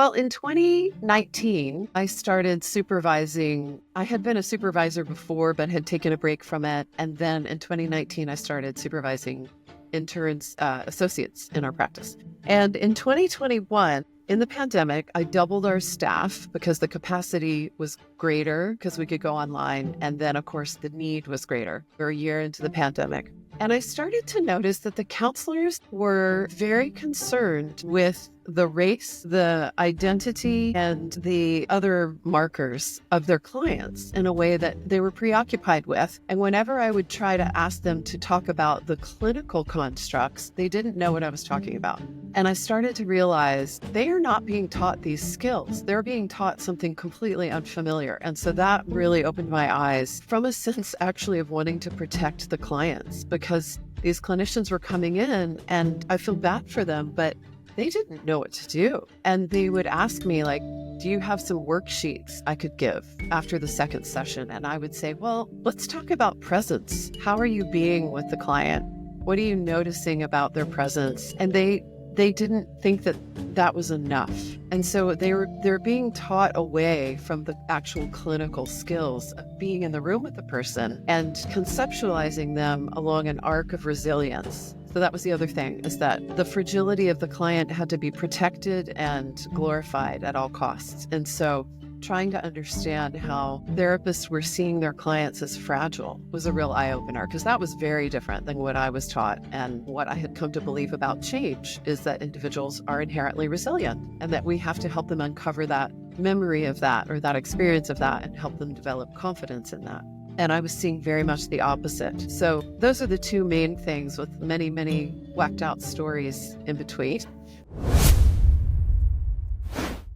Well, in 2019, I started supervising. I had been a supervisor before, but had taken a break from it. And then in 2019, I started supervising interns, associates in our practice. And in 2021, in the pandemic, I doubled our staff because the capacity was greater because we could go online. And then, of course, the need was greater. We're a year into the pandemic. And I started to notice that the counselors were very concerned with the race, the identity, and the other markers of their clients in a way that they were preoccupied with. And whenever I would try to ask them to talk about the clinical constructs, they didn't know what I was talking about. And I started to realize they are not being taught these skills. They're being taught something completely unfamiliar. And so that really opened my eyes from a sense actually of wanting to protect the clients, because these clinicians were coming in and I feel bad for them, but they didn't know what to do. And they would ask me, like, do you have some worksheets I could give after the second session? And I would say, well, let's talk about presence. How are you being with the client? What are you noticing about their presence? And they didn't think that that was enough. And so they're being taught away from the actual clinical skills of being in the room with the person and conceptualizing them along an arc of resilience. So that was the other thing, is that the fragility of the client had to be protected and glorified at all costs. And so trying to understand how therapists were seeing their clients as fragile was a real eye-opener, because that was very different than what I was taught. And what I had come to believe about change is that individuals are inherently resilient and that we have to help them uncover that memory of that or that experience of that and help them develop confidence in that. And I was seeing very much the opposite. So those are the two main things, with many, many whacked out stories in between.